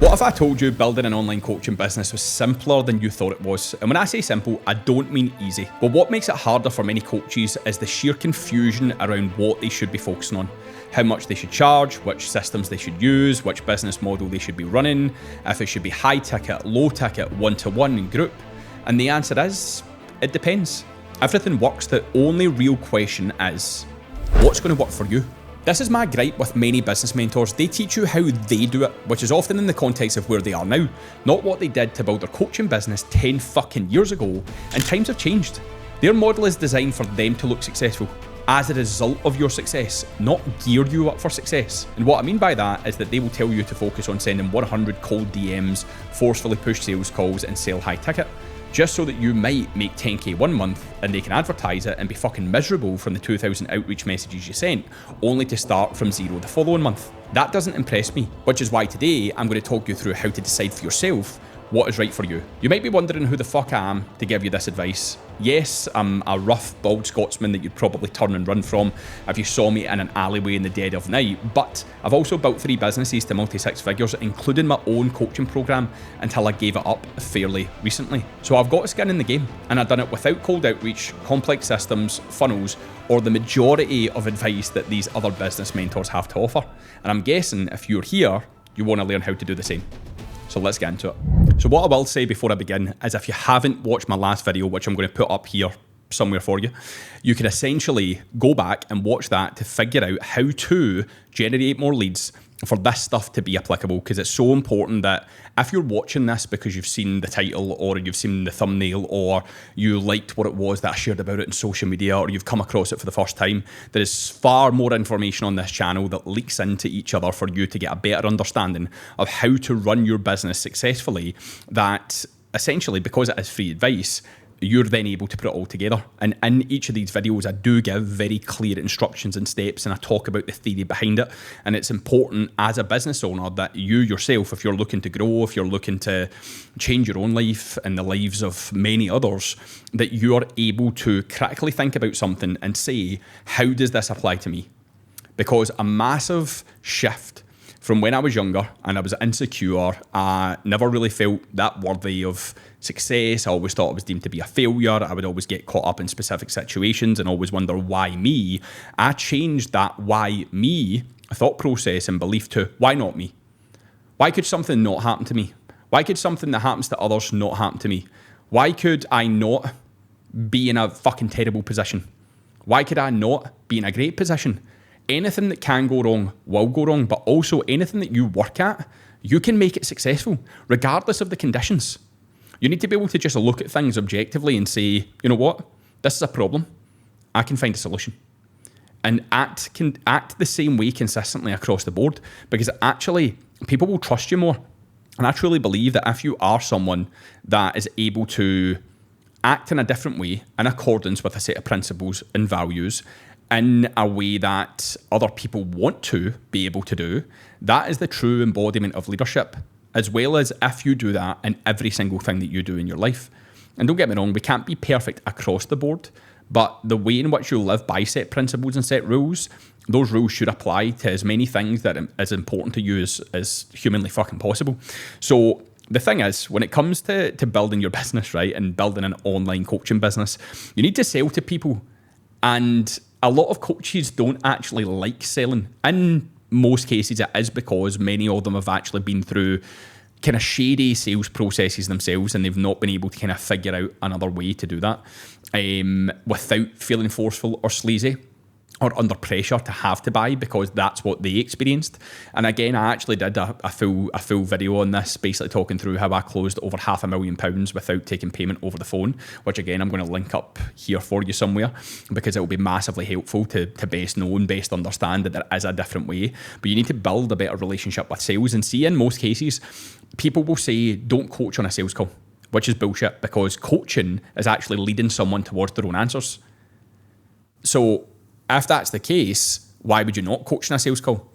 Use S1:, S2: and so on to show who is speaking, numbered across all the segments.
S1: What if I told you building an online coaching business was simpler than you thought it was? And when I say simple, I don't mean easy. But what makes it harder for many coaches is the sheer confusion around what they should be focusing on. How much they should charge, which systems they should use, which business model they should be running, if it should be high ticket, low ticket, one-to-one and group. And the answer is, it depends. Everything works. The only real question is, what's going to work for you? This is my gripe with many business mentors. They teach you how they do it, which is often in the context of where they are now, not what they did to build their coaching business 10 fucking years ago. And times have changed. Their model is designed for them to look successful as a result of your success, not gear you up for success. And what I mean by that is that they will tell you to focus on sending 100 cold DMs, forcefully push sales calls, and sell high ticket, just so that you might make 10k one month and they can advertise it and be fucking miserable from the 2,000 outreach messages you sent, only to start from zero the following month. That doesn't impress me, which is why today I'm going to talk you through how to decide for yourself what is right for you. You might be wondering who the fuck I am to give you this advice. Yes, I'm a rough, bald Scotsman that you'd probably turn and run from if you saw me in an alleyway in the dead of night, but I've also built 3 businesses to multi-6 figures, including my own coaching program, until I gave it up fairly recently. So I've got skin in the game, and I've done it without cold outreach, complex systems, funnels, or the majority of advice that these other business mentors have to offer. And I'm guessing if you're here, you want to learn how to do the same. So let's get into it. So what I will say before I begin is if you haven't watched my last video, which I'm going to put up here somewhere for you, you can essentially go back and watch that to figure out how to generate more leads for this stuff to be applicable, because it's so important that if you're watching this because you've seen the title or you've seen the thumbnail or you liked what it was that I shared about it in social media or you've come across it for the first time, there is far more information on this channel that leaks into each other for you to get a better understanding of how to run your business successfully, that essentially, because it is free advice, you're then able to put it all together. And in each of these videos, I do give very clear instructions and steps, and I talk about the theory behind it. And it's important as a business owner that you yourself, if you're looking to grow, if you're looking to change your own life and the lives of many others, that you are able to critically think about something and say, how does this apply to me? Because a massive shift from when I was younger and I was insecure, I never really felt that worthy of success. I always thought I was deemed to be a failure. I would always get caught up in specific situations and always wonder why me. I changed that why me thought process and belief to why not me? Why could something not happen to me? Why could something that happens to others not happen to me? Why could I not be in a fucking terrible position? Why could I not be in a great position? Anything that can go wrong will go wrong, but also anything that you work at, you can make it successful, regardless of the conditions. You need to be able to just look at things objectively and say, you know what, this is a problem. I can find a solution. And act the same way consistently across the board, because actually people will trust you more. And I truly believe that if you are someone that is able to act in a different way in accordance with a set of principles and values, in a way that other people want to be able to do, that is the true embodiment of leadership, as well as if you do that in every single thing that you do in your life. And don't get me wrong, we can't be perfect across the board, but the way in which you live by set principles and set rules, those rules should apply to as many things that is important to you as humanly fucking possible. So the thing is, when it comes to building your business, right, and building an online coaching business, you need to sell to people. And a lot of coaches don't actually like selling. In most cases, it is because many of them have actually been through kind of shady sales processes themselves, and they've not been able to kind of figure out another way to do that without feeling forceful or sleazy or under pressure to have to buy, because that's what they experienced. And again, I actually did a full video on this, basically talking through how I closed over £500,000 without taking payment over the phone, which again, I'm going to link up here for you somewhere, because it will be massively helpful to best know and best understand that there is a different way. But you need to build a better relationship with sales. And see, in most cases, people will say, don't coach on a sales call, which is bullshit, because coaching is actually leading someone towards their own answers. So if that's the case, why would you not coach in a sales call?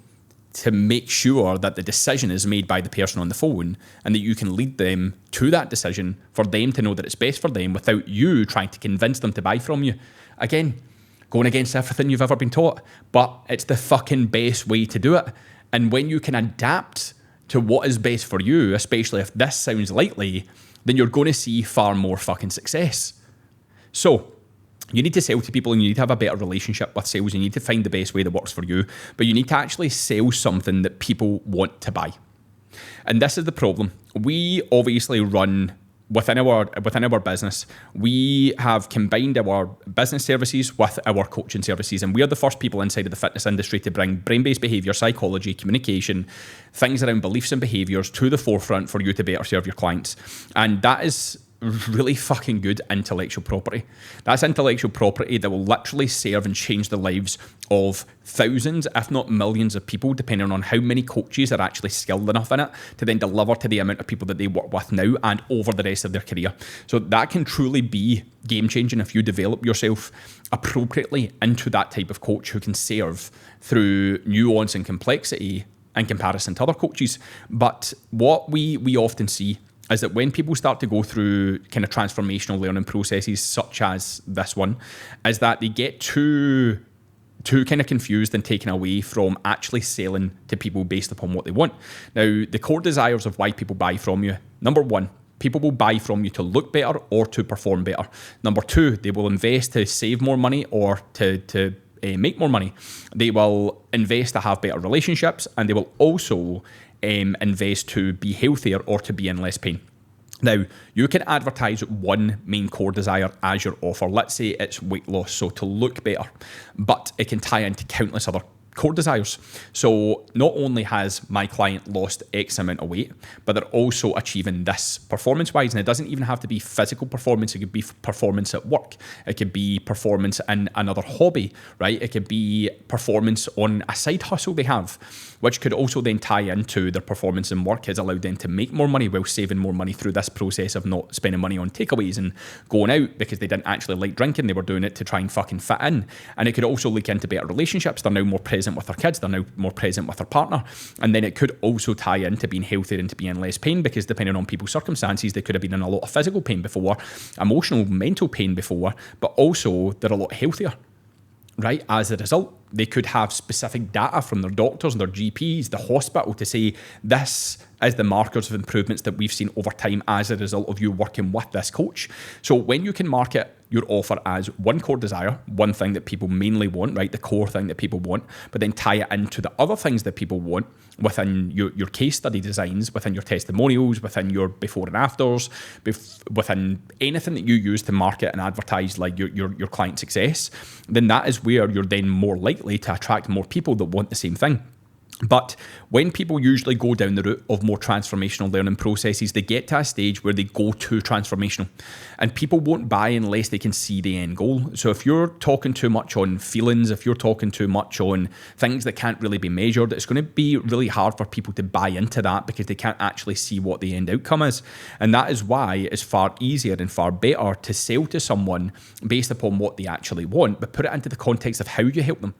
S1: To make sure that the decision is made by the person on the phone and that you can lead them to that decision for them to know that it's best for them without you trying to convince them to buy from you. Again, going against everything you've ever been taught, but it's the fucking best way to do it. And when you can adapt to what is best for you, especially if this sounds likely, then you're going to see far more fucking success. So you need to sell to people and you need to have a better relationship with sales. You need to find the best way that works for you, but you need to actually sell something that people want to buy. And this is the problem. We obviously run within our business, we have combined our business services with our coaching services, and we are the first people inside of the fitness industry to bring brain-based behaviour, psychology, communication, things around beliefs and behaviours to the forefront for you to better serve your clients. And that is really fucking good intellectual property. That's intellectual property that will literally serve and change the lives of thousands, if not millions of people, depending on how many coaches are actually skilled enough in it to then deliver to the amount of people that they work with now and over the rest of their career. So that can truly be game changing if you develop yourself appropriately into that type of coach who can serve through nuance and complexity in comparison to other coaches. But what we often see is that when people start to go through kind of transformational learning processes such as this one, is that they get too kind of confused and taken away from actually selling to people based upon what they want. Now, the core desires of why people buy from you, number one, people will buy from you to look better or to perform better. Number two, they will invest to save more money or to make more money. They will invest to have better relationships, and they will also invest to be healthier or to be in less pain. Now, you can advertise one main core desire as your offer. Let's say it's weight loss, so to look better, but it can tie into countless other core desires. So not only has my client lost X amount of weight, but they're also achieving this performance-wise. And it doesn't even have to be physical performance. It could be performance at work. It could be performance in another hobby, right? It could be performance on a side hustle they have, which could also then tie into their performance in work, has allowed them to make more money while saving more money through this process of not spending money on takeaways and going out because they didn't actually like drinking. They were doing it to try and fucking fit in. And it could also leak into better relationships. They're now more present with their kids. They're now more present with their partner. And then it could also tie into being healthier and to being less pain, because depending on people's circumstances, they could have been in a lot of physical pain before, emotional, mental pain before, but also they're a lot healthier, right? As a result, they could have specific data from their doctors and their GPs, the hospital, to say this is the markers of improvements that we've seen over time as a result of you working with this coach. So when you can market your offer as one core desire, one thing that people mainly want, right? The core thing that people want, but then tie it into the other things that people want within your case study designs, within your testimonials, within your before and afters, within anything that you use to market and advertise like your client success, then that is where you're then more likely to attract more people that want the same thing. But when people usually go down the route of more transformational learning processes, they get to a stage where they go too transformational, and people won't buy unless they can see the end goal. So if you're talking too much on feelings, if you're talking too much on things that can't really be measured, it's going to be really hard for people to buy into that because they can't actually see what the end outcome is. And that is why it's far easier and far better to sell to someone based upon what they actually want, but put it into the context of how you help them.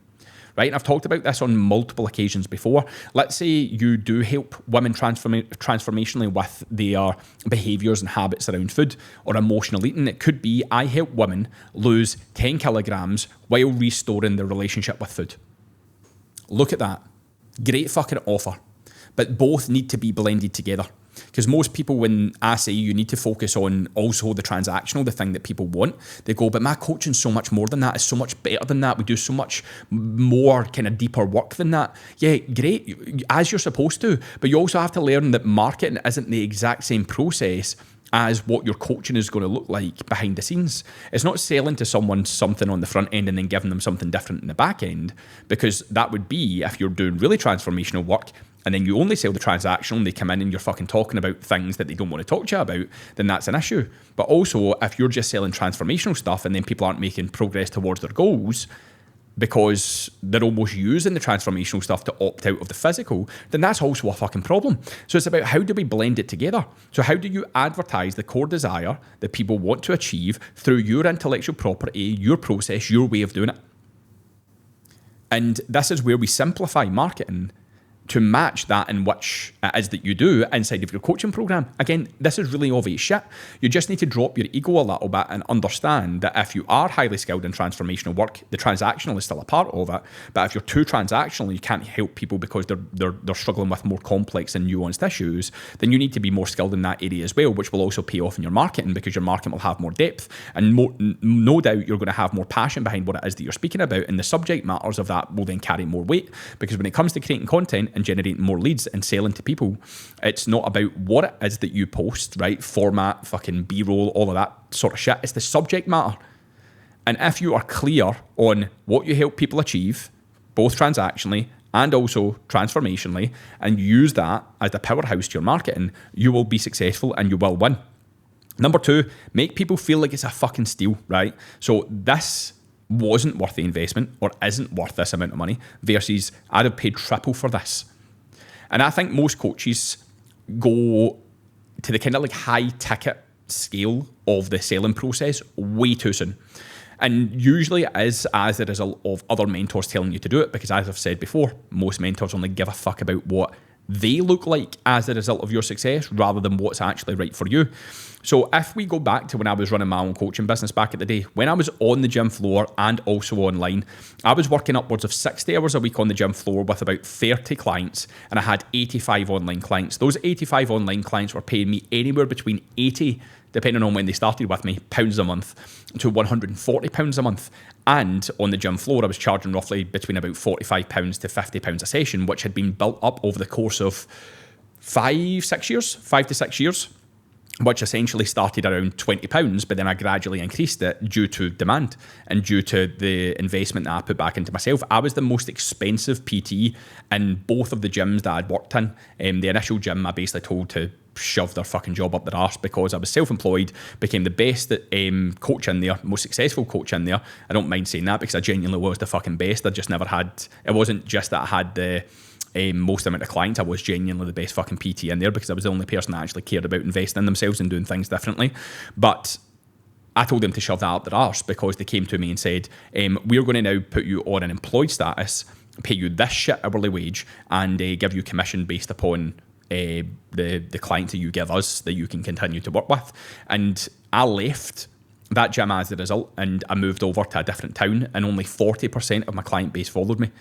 S1: Right? And I've talked about this on multiple occasions before. Let's say you do help women transformationally with their behaviours and habits around food or emotional eating. It could be, I help women lose 10 kilograms while restoring their relationship with food. Look at that. Great fucking offer. But both need to be blended together. Because most people, when I say you need to focus on also the transactional, the thing that people want, they go, but my coaching's so much more than that. It's so much better than that. We do so much more kind of deeper work than that. Yeah, great, as you're supposed to. But you also have to learn that marketing isn't the exact same process as what your coaching is going to look like behind the scenes. It's not selling to someone something on the front end and then giving them something different in the back end, because that would be if you're doing really transformational work and then you only sell the transactional and they come in and you're fucking talking about things that they don't want to talk to you about, then that's an issue. But also, if you're just selling transformational stuff and then people aren't making progress towards their goals because they're almost using the transformational stuff to opt out of the physical, then that's also a fucking problem. So it's about how do we blend it together? So how do you advertise the core desire that people want to achieve through your intellectual property, your process, your way of doing it? And this is where we simplify marketing to match that in which it is that you do inside of your coaching program. Again, this is really obvious shit. You just need to drop your ego a little bit and understand that if you are highly skilled in transformational work, the transactional is still a part of it. But if you're too transactional, you can't help people because they're struggling with more complex and nuanced issues, then you need to be more skilled in that area as well, which will also pay off in your marketing because your marketing will have more depth and no doubt you're going to have more passion behind what it is that you're speaking about, and the subject matters of that will then carry more weight, because when it comes to creating content and generating more leads and selling to people, it's not about what it is that you post, right? Format, fucking B-roll, all of that sort of shit. It's the subject matter. And if you are clear on what you help people achieve, both transactionally and also transformationally, and use that as the powerhouse to your marketing, you will be successful and you will win. Number 2, make people feel like it's a fucking steal, right? So this wasn't worth the investment or isn't worth this amount of money versus I'd have paid triple for this. And I think most coaches go to the kind of like high ticket scale of the selling process way too soon. And usually it is as a result of other mentors telling you to do it, because as I've said before, most mentors only give a fuck about what they look like as a result of your success rather than what's actually right for you. So if we go back to when I was running my own coaching business back at the day, when I was on the gym floor and also online, I was working upwards of 60 hours a week on the gym floor with about 30 clients, and I had 85 online clients. Those 85 online clients were paying me anywhere between 80, depending on when they started with me, pounds a month to £140 a month. And on the gym floor, I was charging roughly between about £45 to £50 a session, which had been built up over the course of 5 to 6 years, which essentially started around £20, but then I gradually increased it due to demand and due to the investment that I put back into myself. I was the most expensive PT in both of the gyms that I'd worked in. The initial gym I basically told to shove their fucking job up their arse because I was self-employed, became the best coach in there, most successful coach in there. I don't mind saying that because I genuinely was the fucking best. I just never had, it wasn't just that I had the most amount of clients, I was genuinely the best fucking PT in there because I was the only person that actually cared about investing in themselves and doing things differently. But I told them to shove that up their arse because they came to me and said, we're going to now put you on an employed status, pay you this shit hourly wage, and give you commission based upon the clients that you give us that you can continue to work with. And I left that gym as a result, and I moved over to a different town, and only 40% of my client base followed me.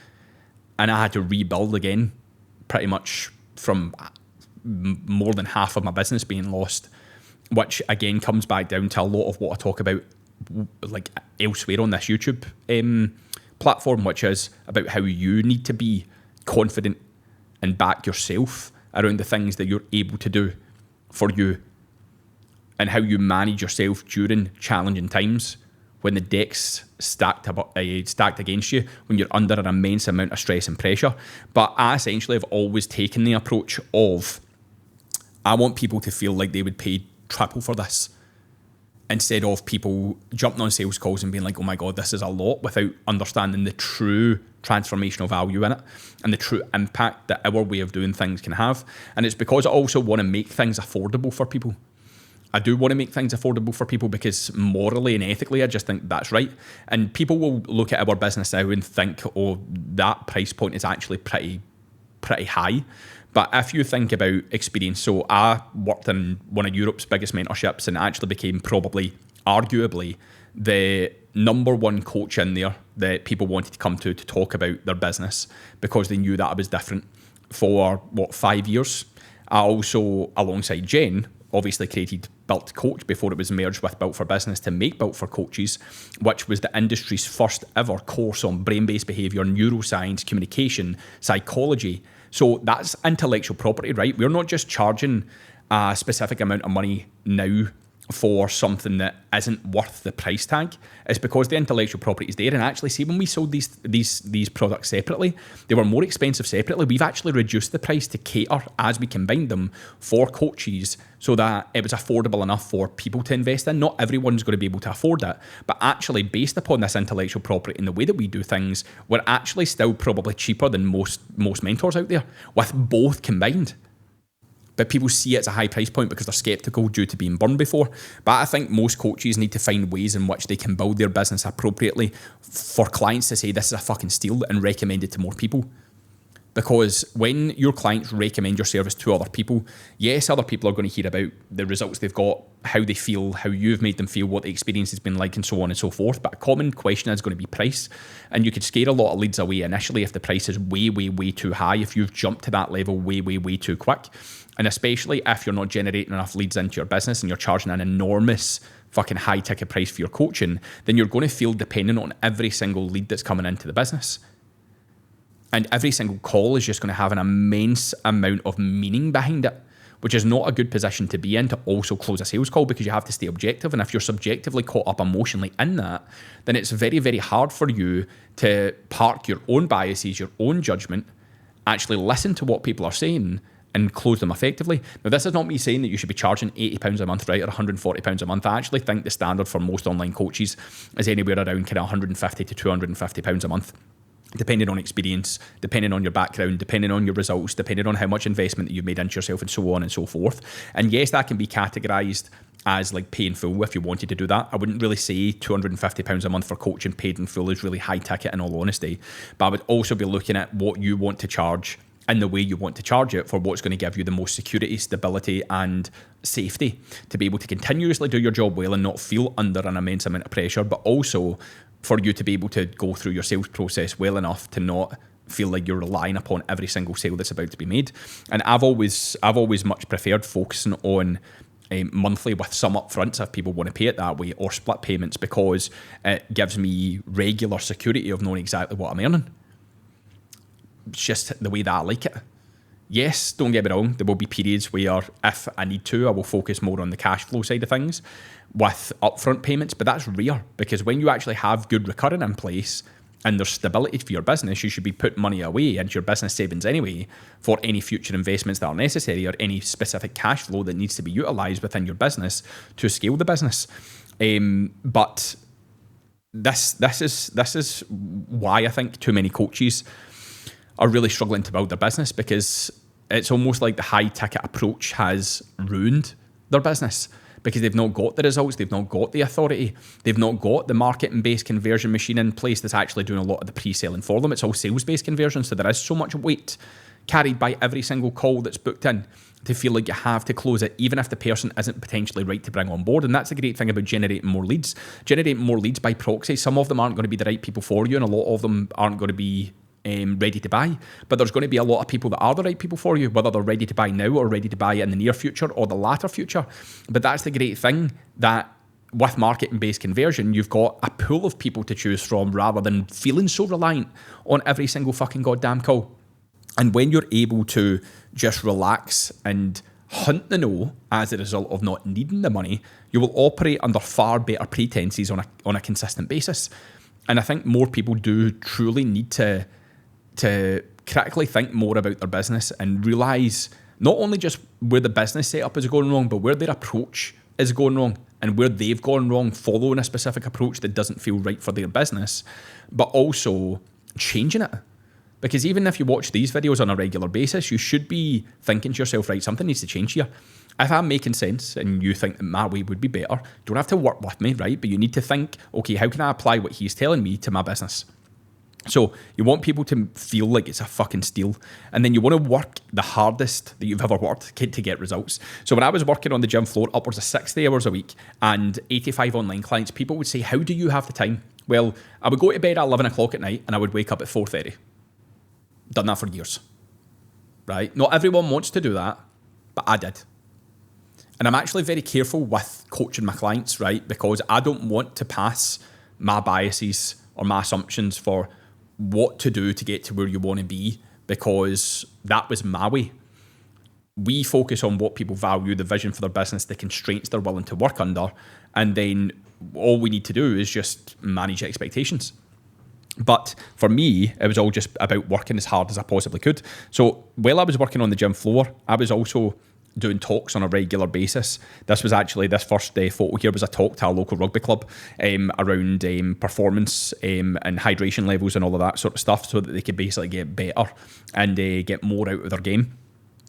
S1: And I had to rebuild again, pretty much from more than half of my business being lost, which again comes back down to a lot of what I talk about like elsewhere on this YouTube platform, which is about how you need to be confident and back yourself around the things that you're able to do for you, and how you manage yourself during challenging times when the deck's stacked against you, when you're under an immense amount of stress and pressure. But I essentially have always taken the approach of, I want people to feel like they would pay triple for this, instead of people jumping on sales calls and being like, oh my God, this is a lot, without understanding the true transformational value in it and the true impact that our way of doing things can have. And it's because I also want to make things affordable for people. I do want to make things affordable for people because morally and ethically, I just think that's right. And people will look at our business now and think, oh, that price point is actually pretty high. But if you think about experience, so I worked in one of Europe's biggest mentorships and actually became arguably, the number one coach in there that people wanted to come to talk about their business because they knew that I was different for, 5 years. I also, alongside Jen, obviously created Built Coach before it was merged with Built for Business to make Built for Coaches, which was the industry's first ever course on brain-based behaviour, neuroscience, communication, psychology. So that's intellectual property, right? We're not just charging a specific amount of money now for something that isn't worth the price tag. It's because the intellectual property is there. And actually, see, when we sold these products separately, they were more expensive separately. We've actually reduced the price to cater as we combined them for coaches so that it was affordable enough for people to invest in. Not everyone's going to be able to afford it, but actually based upon this intellectual property and the way that we do things, we're actually still probably cheaper than most mentors out there with both combined. But people see it as a high price point because they're skeptical due to being burned before. But I think most coaches need to find ways in which they can build their business appropriately for clients to say this is a fucking steal and recommend it to more people. Because when your clients recommend your service to other people, yes, other people are going to hear about the results they've got, how they feel, how you've made them feel, what the experience has been like, and so on and so forth. But a common question is going to be price. And you could scare a lot of leads away initially if the price is way, way, way too high, if you've jumped to that level way, way, way too quick. And especially if you're not generating enough leads into your business and you're charging an enormous fucking high ticket price for your coaching, then you're going to feel dependent on every single lead that's coming into the business. And every single call is just going to have an immense amount of meaning behind it, which is not a good position to be in to also close a sales call, because you have to stay objective. And if you're subjectively caught up emotionally in that, then it's very, very hard for you to park your own biases, your own judgment, actually listen to what people are saying and close them effectively. Now, this is not me saying that you should be charging £80 a month, right, or £140 a month. I actually think the standard for most online coaches is anywhere around kind of £150 to £250 a month, depending on experience, depending on your background, depending on your results, depending on how much investment that you've made into yourself, and so on and so forth. And yes, that can be categorized as like pay in full if you wanted to do that. I wouldn't really say £250 a month for coaching paid in full is really high ticket, in all honesty. But I would also be looking at what you want to charge and the way you want to charge it for what's going to give you the most security, stability, and safety to be able to continuously do your job well and not feel under an immense amount of pressure, but also for you to be able to go through your sales process well enough to not feel like you're relying upon every single sale that's about to be made. And I've always much preferred focusing on monthly with some upfronts if people want to pay it that way, or split payments, because it gives me regular security of knowing exactly what I'm earning. It's just the way that I like it. Yes, don't get me wrong, there will be periods where if I need to, I will focus more on the cash flow side of things with upfront payments, but that's rare, because when you actually have good recurring in place and there's stability for your business, you should be putting money away into your business savings anyway for any future investments that are necessary, or any specific cash flow that needs to be utilised within your business to scale the business. But this is why I think too many coaches are really struggling to build their business, because it's almost like the high ticket approach has ruined their business, because they've not got the results, they've not got the authority, they've not got the marketing-based conversion machine in place that's actually doing a lot of the pre-selling for them. It's all sales-based conversion, so there is so much weight carried by every single call that's booked in to feel like you have to close it, even if the person isn't potentially right to bring on board. And that's the great thing about generating more leads. Generating more leads by proxy, some of them aren't going to be the right people for you, and a lot of them aren't going to be ready to buy, but there's going to be a lot of people that are the right people for you, whether they're ready to buy now or ready to buy in the near future or the latter future. But that's the great thing, that with marketing-based conversion, you've got a pool of people to choose from rather than feeling so reliant on every single fucking goddamn call. And when you're able to just relax and hunt the no as a result of not needing the money, you will operate under far better pretenses on a consistent basis. And I think more people do truly need to critically think more about their business and realise not only just where the business setup is going wrong, but where their approach is going wrong and where they've gone wrong following a specific approach that doesn't feel right for their business, but also changing it. Because even if you watch these videos on a regular basis, you should be thinking to yourself, right, something needs to change here. If I'm making sense and you think that my way would be better, you don't have to work with me, right? But you need to think, okay, how can I apply what he's telling me to my business? So you want people to feel like it's a fucking steal, and then you want to work the hardest that you've ever worked to get results. So when I was working on the gym floor upwards of 60 hours a week and 85 online clients, people would say, how do you have the time? Well, I would go to bed at 11 o'clock at night and I would wake up at 4:30. Done that for years, right? Not everyone wants to do that, but I did. And I'm actually very careful with coaching my clients, right? Because I don't want to pass my biases or my assumptions for what to do to get to where you want to be, because that was my way. We focus on what people value, the vision for their business, the constraints they're willing to work under, and then all we need to do is just manage expectations. But for me, it was all just about working as hard as I possibly could. So while I was working on the gym floor, I was also doing talks on a regular basis. This was actually, this first photo here was a talk to a local rugby club around performance and hydration levels and all of that sort of stuff, so that they could basically get better and get more out of their game.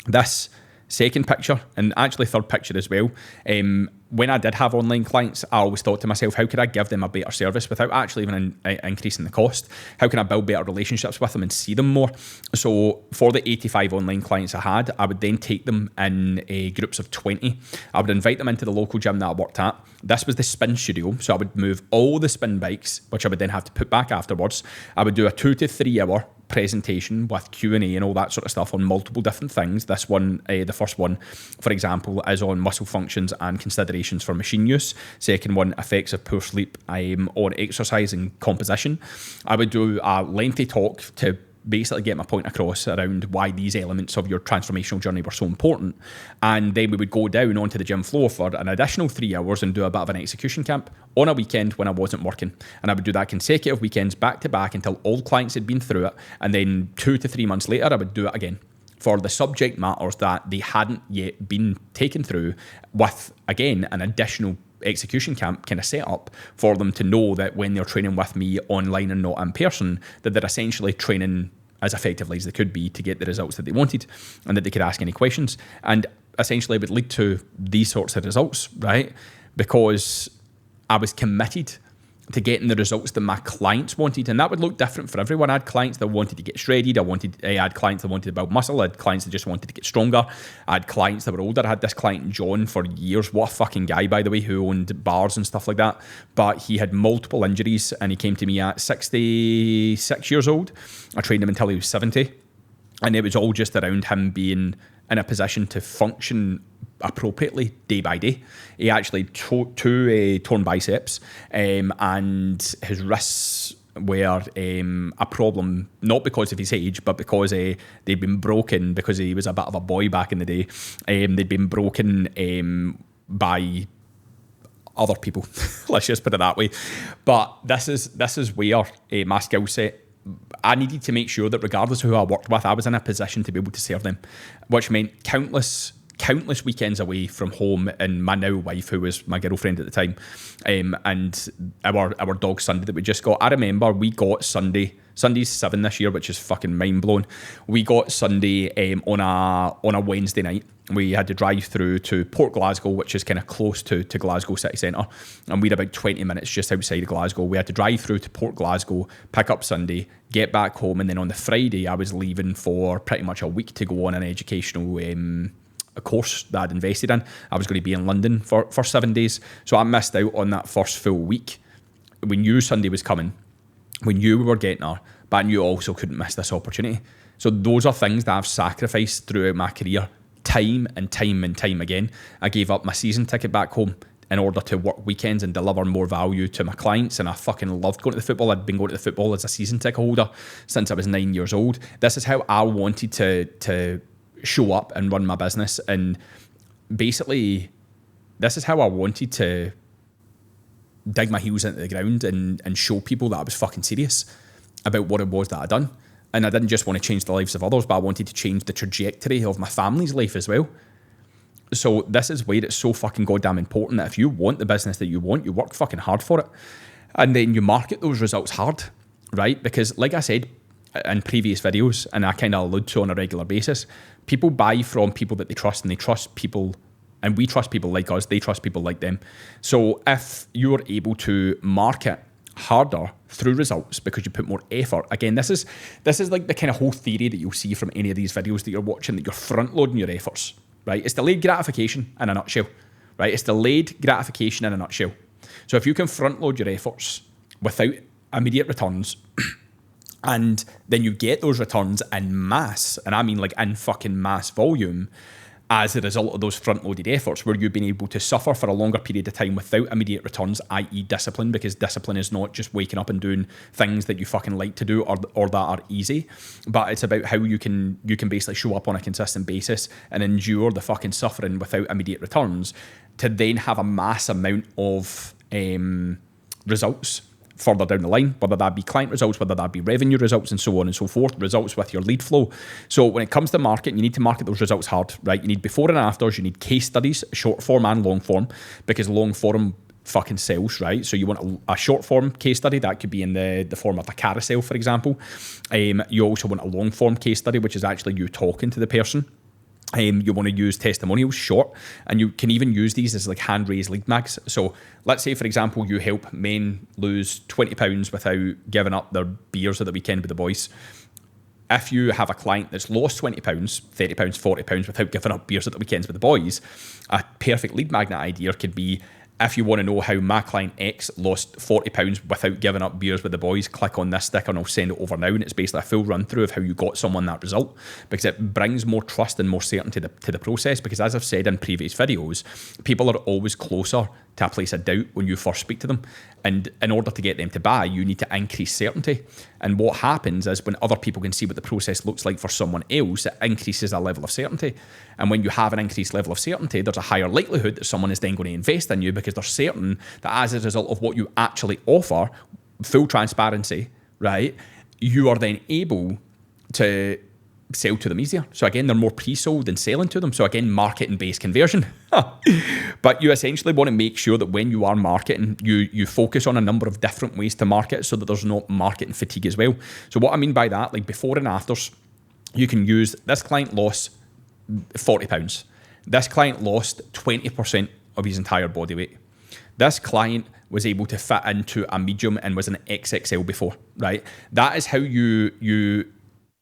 S1: This Second picture, and actually third picture as well, when I did have online clients, I always thought to myself, how could I give them a better service without actually even increasing the cost? How can I build better relationships with them and see them more? So for the 85 online clients I had, I would then take them in groups of 20. I would invite them into the local gym that I worked at. This was the spin studio, so I would move all the spin bikes, which I would then have to put back afterwards. I would do a 2 to 3 hour presentation with Q&A and all that sort of stuff on multiple different things. This one, the first one, for example, is on muscle functions and considerations for machine use. Second one, effects of poor sleep on exercise and composition. I would do a lengthy talk to basically get my point across around why these elements of your transformational journey were so important. And then we would go down onto the gym floor for an additional 3 hours and do a bit of an execution camp on a weekend when I wasn't working. And I would do that consecutive weekends back to back until all clients had been through it. And then 2 to 3 months later, I would do it again for the subject matters that they hadn't yet been taken through, with, again, an additional execution camp kind of set up for them to know that when they're training with me online and not in person, that they're essentially training as effectively as they could be to get the results that they wanted, and that they could ask any questions. And essentially it would lead to these sorts of results, right? Because I was committed to getting the results that my clients wanted, and that would look different for everyone. I had clients that wanted to get shredded. I had clients that wanted to build muscle. I had clients that just wanted to get stronger. I had clients that were older. I had this client, John, for years. What a fucking guy, by the way, who owned bars and stuff like that. But he had multiple injuries, and he came to me at 66 years old. I trained him until he was 70, and it was all just around him being in a position to function appropriately day by day. He actually two torn biceps, and his wrists were a problem, not because of his age, but because they'd been broken because he was a bit of a boy back in the day. They'd been broken by other people. Let's just put it that way. But this is where my skill set, I needed to make sure that regardless of who I worked with, I was in a position to be able to serve them, which meant countless weekends away from home, and my now wife, who was my girlfriend at the time, and our dog Sunday that we just got. I remember we got Sunday's 7 this year, which is fucking mind blowing. We got Sunday on a Wednesday night. We had to drive through to Port Glasgow, which is kind of close to Glasgow city centre, and we had about 20 minutes just outside of Glasgow. We had to drive through to Port Glasgow, pick up Sunday, get back home, and then on the Friday I was leaving for pretty much a week to go on an educational a course that I'd invested in. I was going to be in London for 7 days, so I missed out on that first full week. We knew Sunday was coming, we knew we were getting her, but I knew I also couldn't miss this opportunity. So those are things that I've sacrificed throughout my career, time and time again. I gave up my season ticket back home in order to work weekends and deliver more value to my clients, and I fucking loved going to the football. I'd been going to the football as a season ticket holder since I was 9 years old. This is how I wanted to show up and run my business, and basically this is how I wanted to dig my heels into the ground and show people that I was fucking serious about what it was that I'd done. And I didn't just want to change the lives of others, but I wanted to change the trajectory of my family's life as well. So this is where it's so fucking goddamn important that if you want the business that you want, you work fucking hard for it. And then you market those results hard, right? Because like I said in previous videos, and I kind of allude to on a regular basis, people buy from people that they trust, and they trust people, and we trust people like us, they trust people like them. So if you're able to market harder through results because you put more effort, again, this is like the kind of whole theory that you'll see from any of these videos that you're watching, that you're front loading your efforts, right? It's delayed gratification in a nutshell, right? It's delayed gratification in a nutshell. So if you can front load your efforts without immediate returns, and then you get those returns in mass, and I mean like in fucking mass volume, as a result of those front-loaded efforts, where you've been able to suffer for a longer period of time without immediate returns, i.e. discipline, because discipline is not just waking up and doing things that you fucking like to do or that are easy, but it's about how you can basically show up on a consistent basis and endure the fucking suffering without immediate returns, to then have a mass amount of results further down the line, whether that be client results, whether that be revenue results, and so on and so forth, results with your lead flow. So when it comes to marketing, you need to market those results hard, right? You need before and afters, you need case studies, short form and long form, because long form fucking sells, right? So you want a short form case study, that could be in the form of a carousel, for example. You also want a long form case study, which is actually you talking to the person. You want to use testimonials, short, and you can even use these as like hand-raised lead mags. So let's say, for example, you help men lose 20 pounds without giving up their beers at the weekend with the boys. If you have a client that's lost 20 pounds, 30 pounds, 40 pounds without giving up beers at the weekends with the boys, a perfect lead magnet idea could be, if you want to know how my client X lost 40 pounds without giving up beers with the boys, click on this sticker and I'll send it over now. And it's basically a full run through of how you got someone that result, because it brings more trust and more certainty to the process. Because as I've said in previous videos, people are always closer to a place of doubt when you first speak to them. And in order to get them to buy, you need to increase certainty. And what happens is when other people can see what the process looks like for someone else, it increases a level of certainty. And when you have an increased level of certainty, there's a higher likelihood that someone is then going to invest in you, because they're certain that as a result of what you actually offer, full transparency, right, you are then able to sell to them easier. So again, they're more pre-sold than selling to them. So again, marketing-based conversion. But you essentially want to make sure that when you are marketing, you focus on a number of different ways to market so that there's no marketing fatigue as well. So what I mean by that, like before and afters, you can use this client lost 40 pounds. This client lost 20% of his entire body weight. This client was able to fit into a medium and was an XXL before, right? That is how you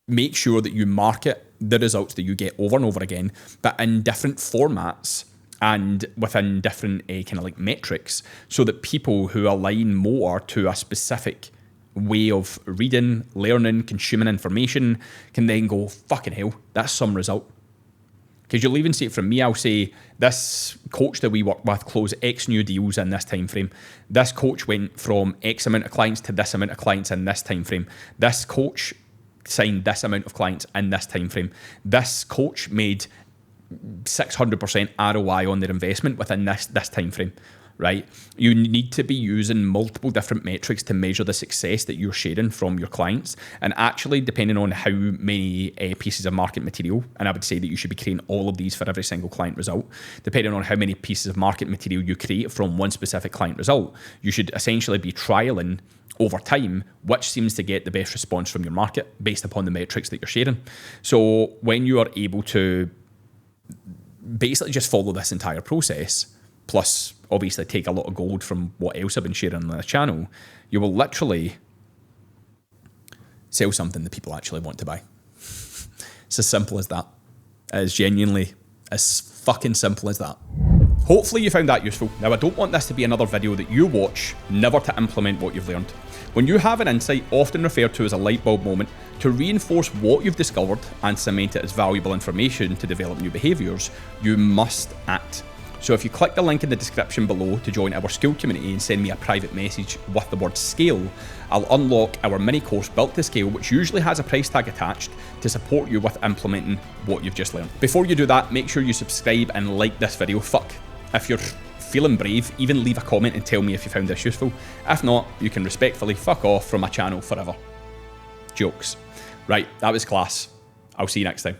S1: make sure that you market the results that you get over and over again, but in different formats and within different kind of like metrics, so that people who align more to a specific way of reading, learning, consuming information can then go, fucking hell, that's some result. Because you'll even see it from me, I'll say, this coach that we work with closed X new deals in this time frame. This coach went from X amount of clients to this amount of clients in this time frame. This coach signed this amount of clients in this time frame. This coach made 600% ROI on their investment within this time frame, right? You need to be using multiple different metrics to measure the success that you're sharing from your clients. And actually, depending on how many pieces of market material, and I would say that you should be creating all of these for every single client result, depending on how many pieces of market material you create from one specific client result, you should essentially be trialing over time which seems to get the best response from your market based upon the metrics that you're sharing. So when you are able to basically just follow this entire process, plus obviously take a lot of gold from what else I've been sharing on the channel, you will literally sell something that people actually want to buy. It's as simple as that. It is genuinely as fucking simple as that. Hopefully you found that useful. Now, I don't want this to be another video that you watch never to implement what you've learned. When you have an insight, often referred to as a light bulb moment, to reinforce what you've discovered and cement it as valuable information to develop new behaviours, you must act. So if you click the link in the description below to join our school community and send me a private message with the word scale, I'll unlock our mini course Built to Scale, which usually has a price tag attached to support you with implementing what you've just learned. Before you do that, make sure you subscribe and like this video. If you're feeling brave, even leave a comment and tell me if you found this useful. If not, you can respectfully fuck off from my channel forever. Jokes. Right, that was class. I'll see you next time.